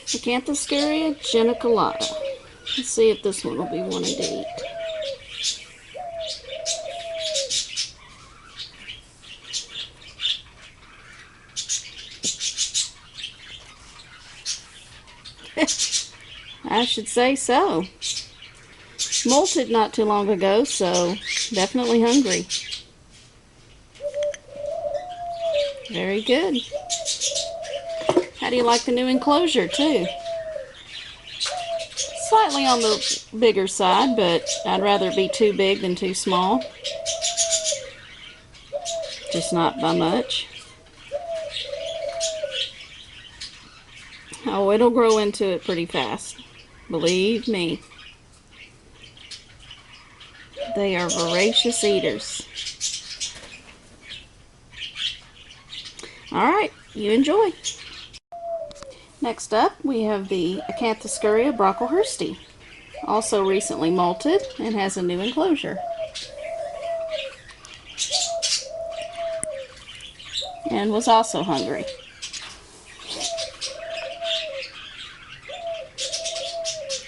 Acanthoscurria geniculata. Let's see if this one will be wanting to eat. I should say so. Molted not too long ago, so definitely hungry. Very good. How do you like the new enclosure, too? Slightly on the bigger side, but I'd rather it be too big than too small. Just not by much. Oh, it'll grow into it pretty fast. Believe me. They are voracious eaters. Alright, you enjoy. Next up, we have the Acanthoscurria brocklehursti. Also recently molted and has a new enclosure. And was also hungry.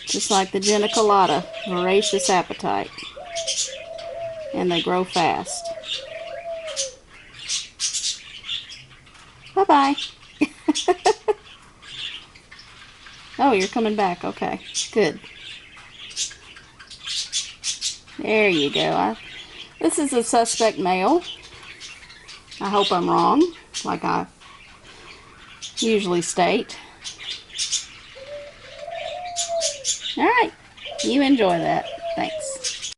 Just like the geniculata, voracious appetite. And they grow fast. Bye-bye. Oh, you're coming back. Okay, good. There you go. This is a suspect male. I hope I'm wrong, like I usually state. Alright, you enjoy that. Thanks.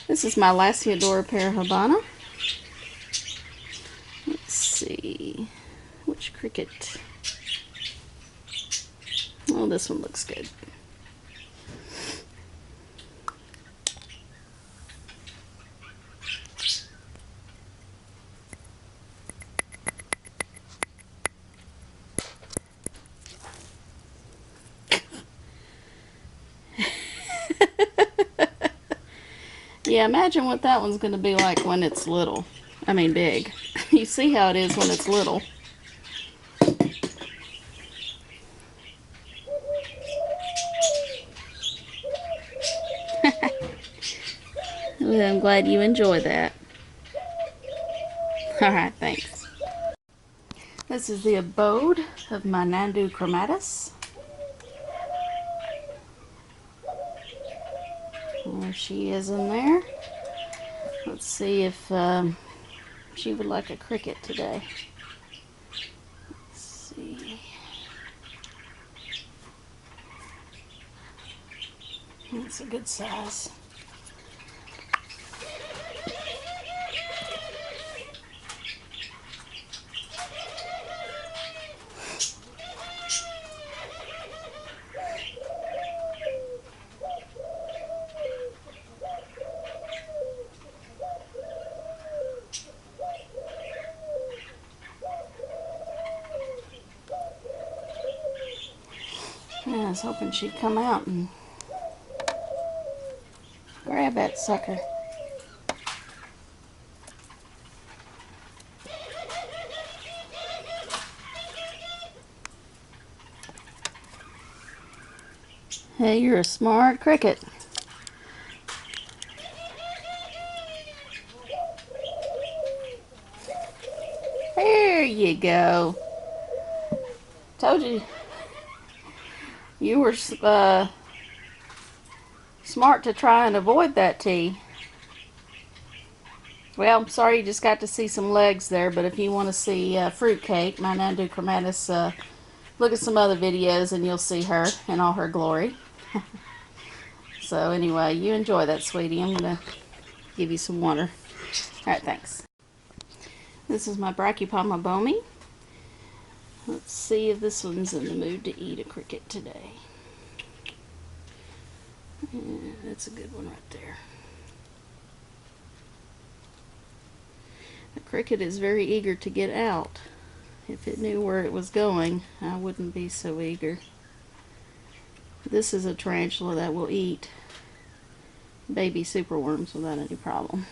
This is my Lasiodora parahabana. Let's see. Which cricket? Oh, this one looks good. Yeah, imagine what that one's going to be like when it's little. I mean big. You see how it is when it's little. Well, I'm glad you enjoy that. Alright, thanks. This is the abode of my Nandu chromatus. There she is in there. Let's see if she would like a cricket today. Let's see. That's a good size. Yeah, I was hoping she'd come out and grab that sucker. Hey, you're a smart cricket. There you go. Told you. You were smart to try and avoid that tea. Well, I'm sorry you just got to see some legs there, but if you want to see fruitcake, my Nandu chromatus, look at some other videos and you'll see her in all her glory. So anyway, you enjoy that, sweetie. I'm going to give you some water. Alright, thanks. This is my Brachypalma bomi. Let's see if this one's in the mood to eat a cricket today. Yeah, that's a good one right there. The cricket is very eager to get out. If it knew where it was going, I wouldn't be so eager. This is a tarantula that will eat baby superworms without any problem.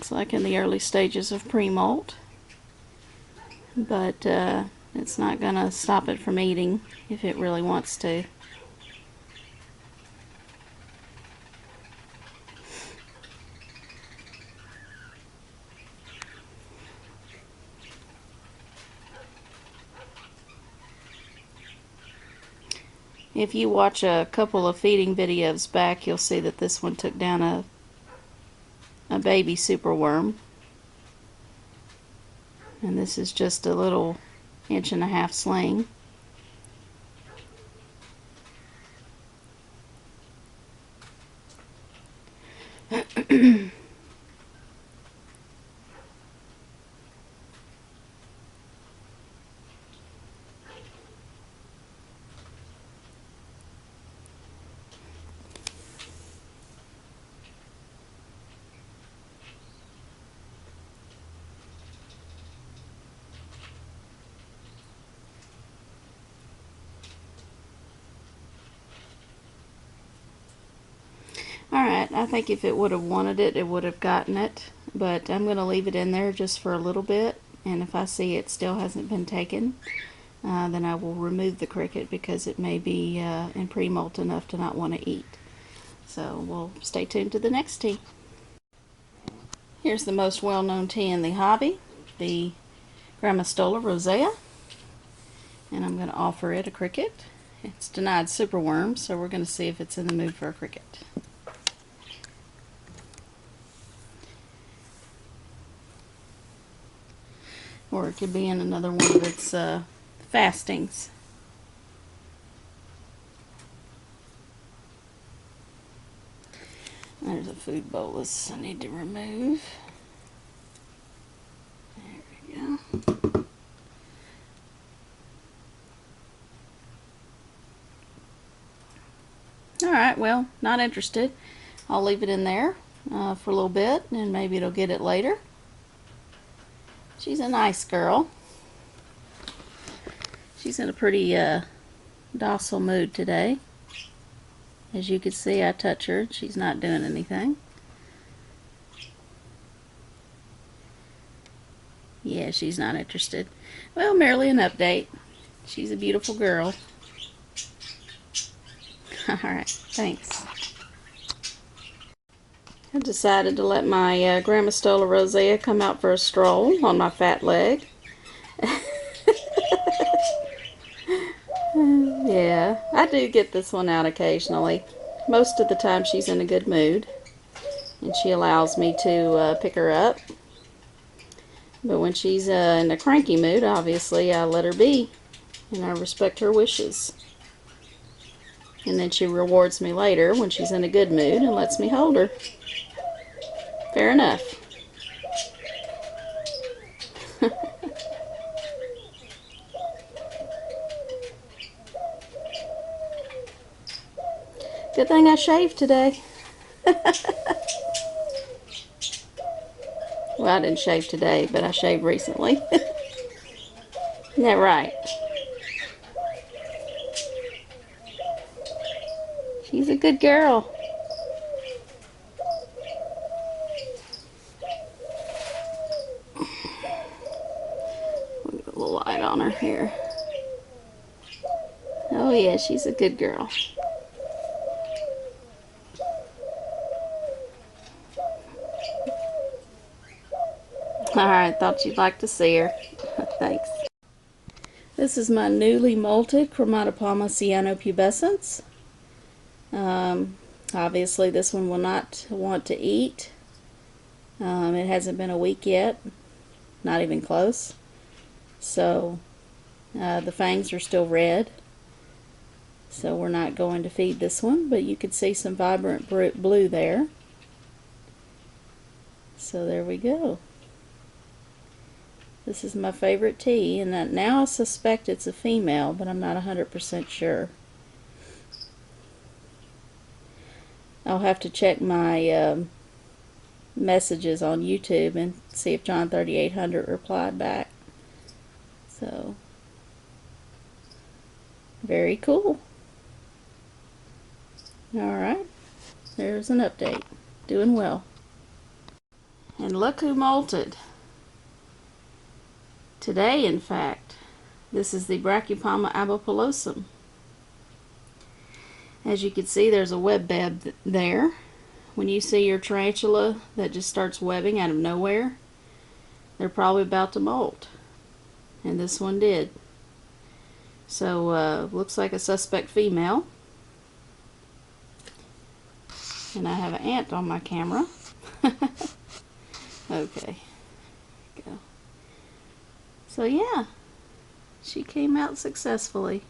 Looks like in the early stages of pre-molt, but it's not going to stop it from eating if it really wants to. If you watch a couple of feeding videos back, you'll see that this one took down a baby superworm. And this is just a little 1.5-inch sling. Alright, I think if it would have wanted it, it would have gotten it, but I'm going to leave it in there just for a little bit, and if I see it still hasn't been taken, then I will remove the cricket because it may be in pre-molt enough to not want to eat. So we'll stay tuned to the next tea. Here's the most well-known tea in the hobby, the Grammostola rosea, and I'm going to offer it a cricket. It's denied superworm, so we're going to see if it's in the mood for a cricket. Or it could be in another one of its fastings. There's a food bolus I need to remove. There we go. Alright, well, not interested. I'll leave it in there for a little bit, and maybe it'll get it later. She's a nice girl. She's in a pretty docile mood today. As you can see, I touch her. She's not doing anything. Yeah, she's not interested. Well, merely an update. She's a beautiful girl. Alright, thanks. I decided to let my Grammostola rosea come out for a stroll on my fat leg. Yeah, I do get this one out occasionally. Most of the time she's in a good mood, and she allows me to pick her up. But when she's in a cranky mood, obviously I let her be, and I respect her wishes. And then she rewards me later when she's in a good mood and lets me hold her. Fair enough. Good thing I shaved today. Well, I didn't shave today, but I shaved recently. Isn't that right? She's a good girl. We'll get a little light on her here. Oh yeah, she's a good girl. Alright, thought you'd like to see her. Thanks. This is my newly molted Chromatopalma cyanopubescens. Obviously this one will not want to eat. It hasn't been a week yet, not even close. So the fangs are still red. So we're not going to feed this one, but you could see some vibrant blue there. So there we go. This is my favorite tea, and now I suspect it's a female, but I'm not 100% sure. I'll have to check my messages on YouTube and see if John 3800 replied back. So, very cool. Alright, there's an update. Doing well. And look who molted. Today, in fact. This is the Brachypalma abopilosum. As you can see, there's a web bed there. When you see your tarantula that just starts webbing out of nowhere, they're probably about to molt. And this one did. So, looks like a suspect female. And I have an ant on my camera. Okay. Go. So yeah, she came out successfully.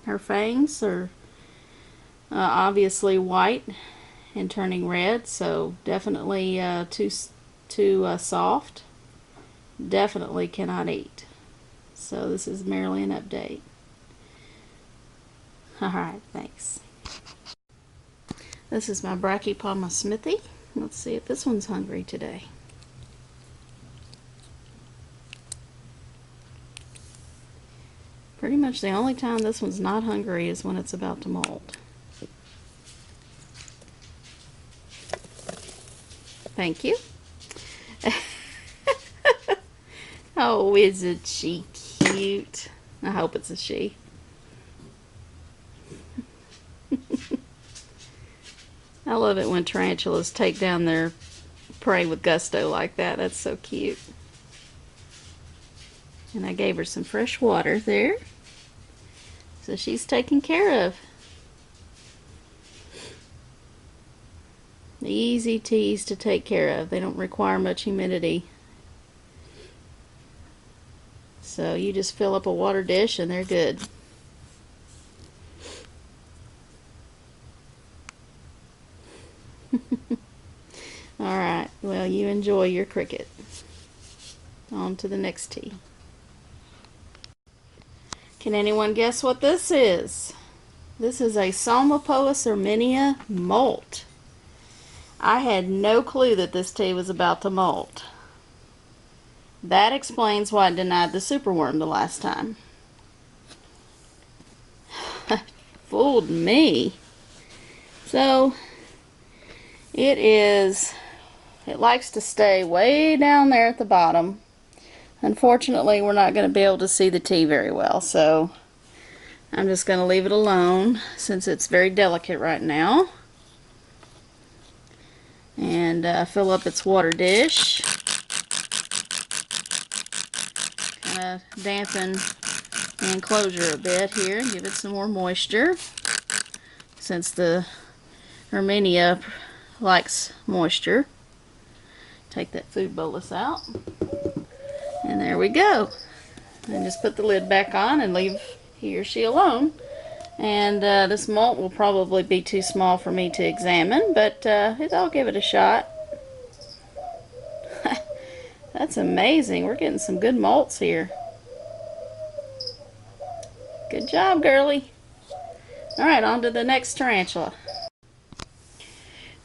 Her fangs are obviously white and turning red, so definitely too soft. Definitely cannot eat. So this is merely an update. Alright, thanks. This is my Brachypalma smithy. Let's see if this one's hungry today. Pretty much the only time this one's not hungry is when it's about to molt. Thank you. Oh, isn't she cute? I hope it's a she. I love it when tarantulas take down their prey with gusto like that. That's so cute. And I gave her some fresh water there. So she's taken care of. Easy teas to take care of. They don't require much humidity. So you just fill up a water dish and they're good. Alright, well, you enjoy your cricket. On to the next tea. Can anyone guess what this is? This is a Psalmopoeus erminia molt. I had no clue that this tea was about to molt. That explains why I denied the superworm the last time. Fooled me. So, it likes to stay way down there at the bottom. Unfortunately, we're not going to be able to see the tea very well, so I'm just going to leave it alone since it's very delicate right now. And fill up its water dish. Kind of dampen the enclosure a bit here, give it some more moisture since the erminia likes moisture. Take that food bolus out. And there we go. And just put the lid back on and leave he or she alone. And this molt will probably be too small for me to examine, but I'll give it a shot. That's amazing. We're getting some good molts here. Good job, girly. Alright, on to the next tarantula.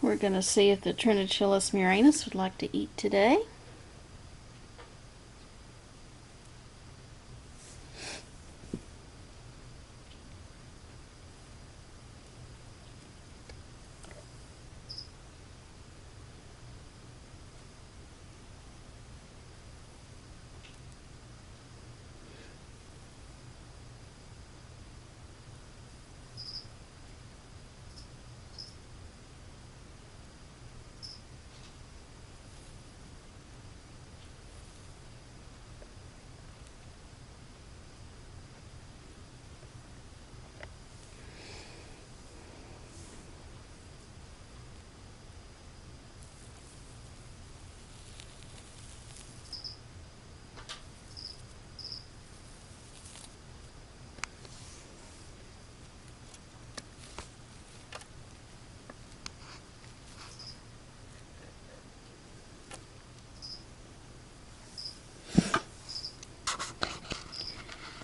We're going to see if the Tarantulas murinus would like to eat today.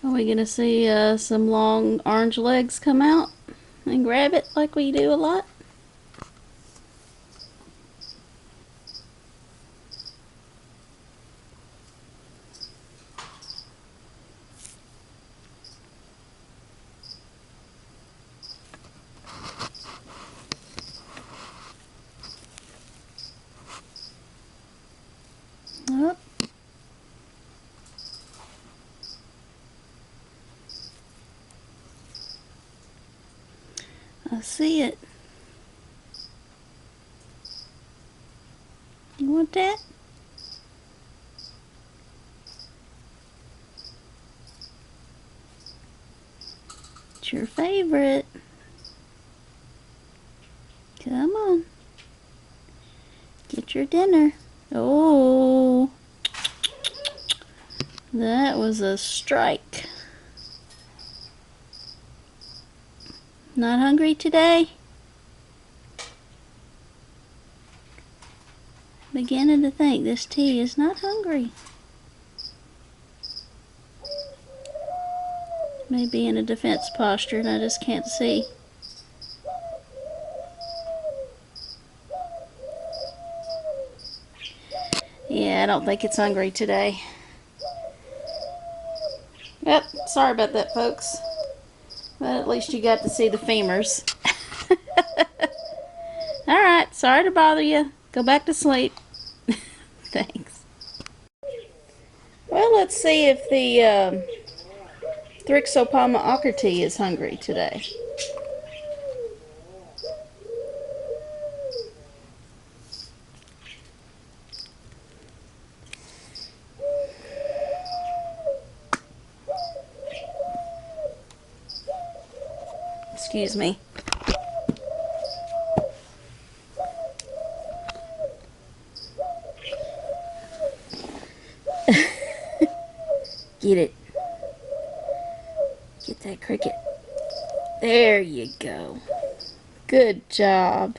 Are we going to see some long orange legs come out and grab it like we do a lot? see it. You want that? It's your favorite. Come on. Get your dinner. Oh, that was a strike. Not hungry today? Beginning to think this tea is not hungry. Maybe in a defense posture and I just can't see. Yeah, I don't think it's hungry today. Yep, sorry about that, folks. But at least you got to see the femurs. Alright, sorry to bother you. Go back to sleep. Thanks. Well, let's see if the Thrixopama ockertee is hungry today. Excuse me. Get it. Get that cricket. There you go. Good job.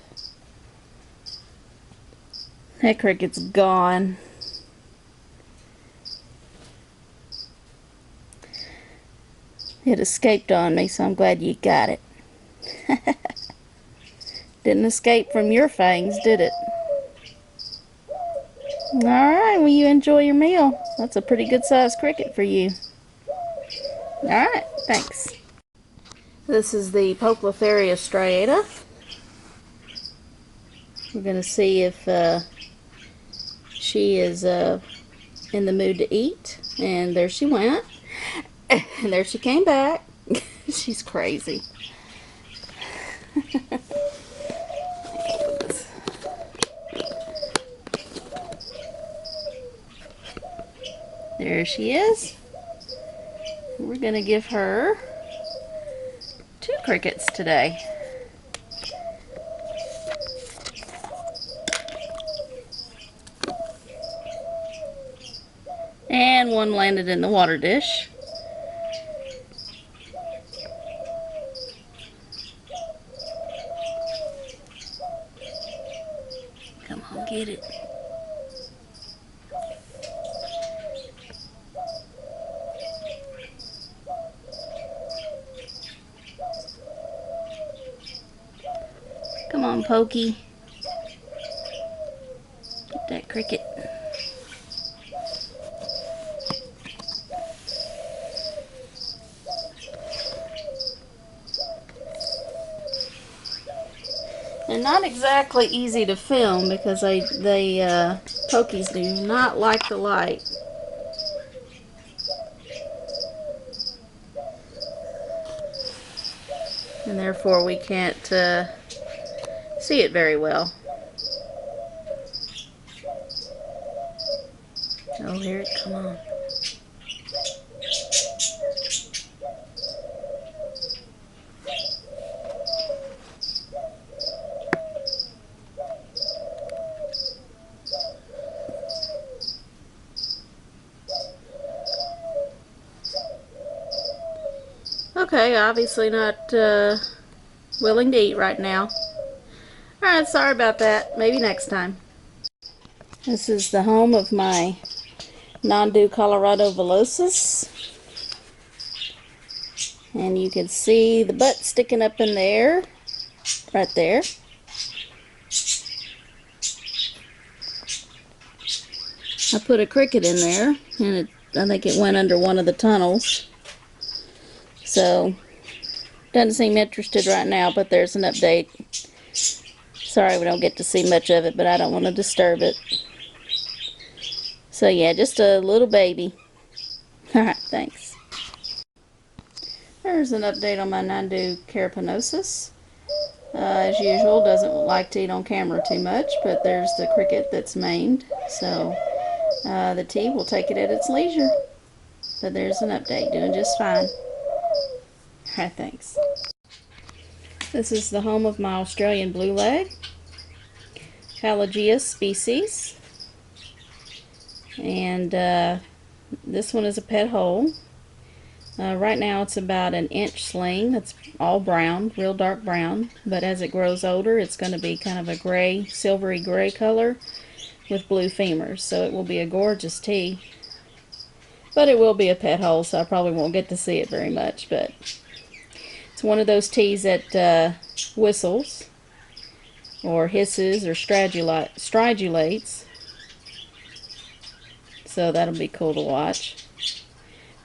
That cricket's gone. It escaped on me, so I'm glad you got it. Didn't escape from your fangs, did it? Alright, well, you enjoy your meal. That's a pretty good sized cricket for you. Alright, thanks. This is the Poecilotheria striata. We're going to see if she is in the mood to eat. And there she went. And there she came back. She's crazy. There she is. We're going to give her 2 crickets today. And one landed in the water dish. Come on, get it. Come on, Pokey. Get that cricket. And not exactly easy to film because pokies do not like the light. And therefore we can't see it very well. Oh, here it come on. Okay, obviously not willing to eat right now. Alright, sorry about that. Maybe next time. This is the home of my Nandu Colorado villosus. And you can see the butt sticking up in there. Right there. I put a cricket in there, and I think it went under one of the tunnels. So, doesn't seem interested right now, but there's an update. Sorry we don't get to see much of it, but I don't want to disturb it. So yeah, just a little baby. Alright, thanks. There's an update on my Nandu carapanosis. As usual, doesn't like to eat on camera too much, but there's the cricket that's maned. So the tea will take it at its leisure. But there's an update, doing just fine. Alright, thanks. This is the home of my Australian blue leg, Pelagia species. And this one is a pet hole. Right now it's about an inch sling. That's all brown, real dark brown. But as it grows older, it's going to be kind of a gray, silvery gray color with blue femurs. So it will be a gorgeous tea. But it will be a pet hole, so I probably won't get to see it very much. But it's one of those teas that whistles or hisses or stridulates. So that'll be cool to watch.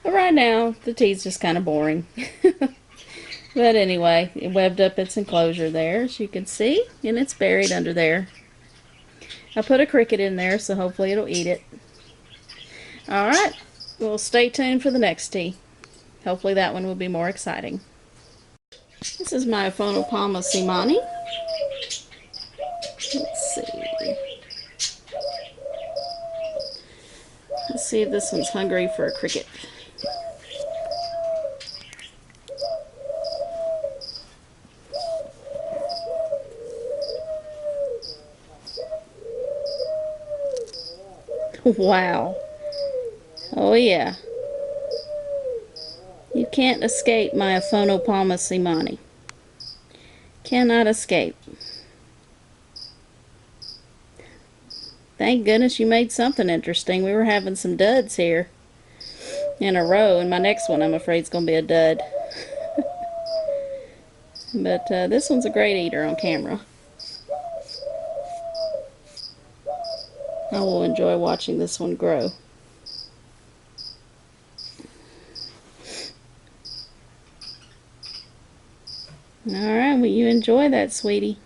But right now, the tea's just kind of boring. But anyway, it webbed up its enclosure there, as you can see, and it's buried under there. I put a cricket in there, so hopefully it'll eat it. Alright, well, stay tuned for the next tea. Hopefully that one will be more exciting. This is my Phonopalma simani. Let's see. Let's see if this one's hungry for a cricket. Wow. Oh yeah. You can't escape my Phonopalma simani. Cannot escape. Thank goodness you made something interesting. We were having some duds here in a row, and my next one I'm afraid is going to be a dud. But this one's a great eater on camera. I will enjoy watching this one grow. Alright, well, you enjoy that, sweetie.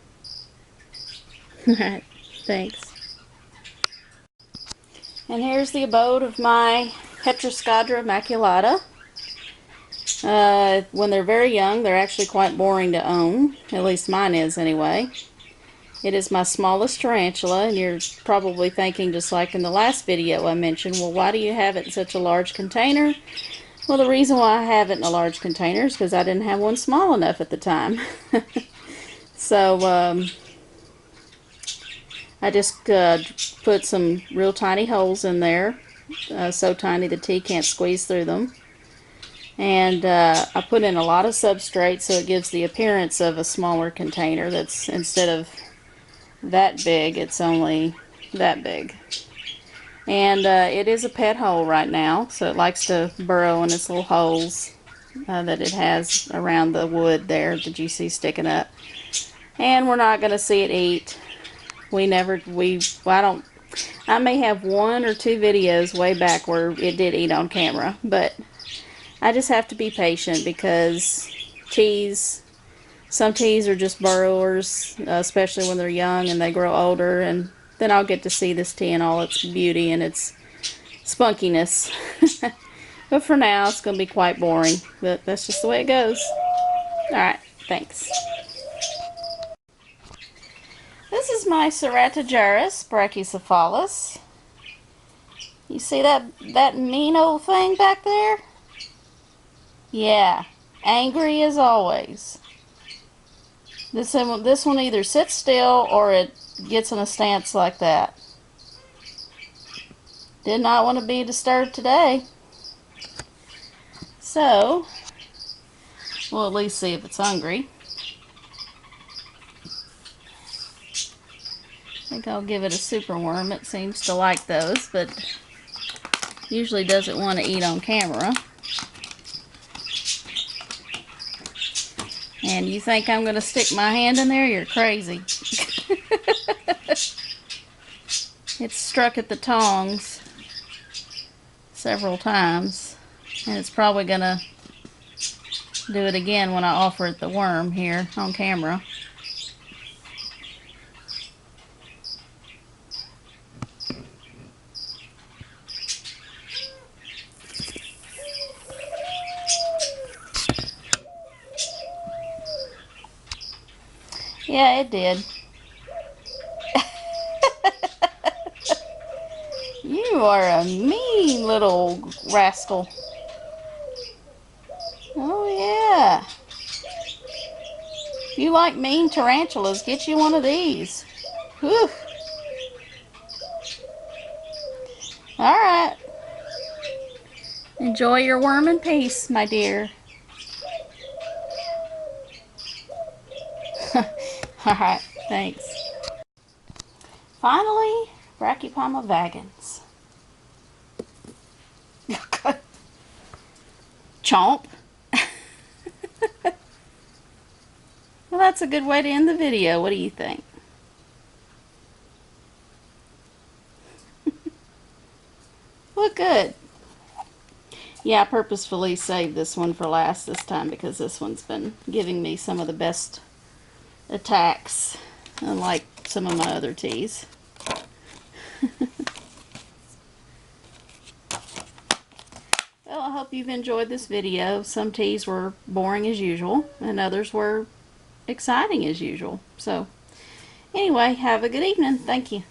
Alright, thanks. And here's the abode of my Heteroscadra maculata. When they're very young, they're actually quite boring to own. At least mine is, anyway. It is my smallest tarantula, and you're probably thinking, just like in the last video I mentioned, well, why do you have it in such a large container? Well, the reason why I have it in a large container is because I didn't have one small enough at the time. So, I just put some real tiny holes in there, so tiny the tea can't squeeze through them. And I put in a lot of substrate, so it gives the appearance of a smaller container. That's, instead of that big, it's only that big. And it is a pet hole right now, so it likes to burrow in its little holes that it has around the wood there that you see sticking up. And we're not going to see it eat. I may have 1 or 2 videos way back where it did eat on camera, but I just have to be patient because some teas are just burrowers, especially when they're young and they grow older, and then I'll get to see this tea in all its beauty and its spunkiness. But for now, it's going to be quite boring, but that's just the way it goes. Alright, thanks. This is my Ceratogerus brachycephalus. You see that mean old thing back there? Yeah, angry as always. This one either sits still or it gets in a stance like that. Did not want to be disturbed today. So, we'll at least see if it's hungry. I think I'll give it a super worm. It seems to like those, but usually doesn't want to eat on camera. And you think I'm going to stick my hand in there? You're crazy. It's struck at the tongs several times, and it's probably going to do it again when I offer it the worm here on camera. Yeah, it did. You are a mean little rascal. Oh, yeah. If you like mean tarantulas, get you one of these. Whew. Alright. Enjoy your worm in peace, my dear. Alright, thanks. Finally, Brachypama vagans. Chomp. Well, that's a good way to end the video. What do you think? Look good. Yeah, I purposefully saved this one for last this time because this one's been giving me some of the best attacks, unlike some of my other teas. Well, I hope you've enjoyed this video. Some teas were boring as usual, and others were exciting as usual. So, anyway, have a good evening. Thank you.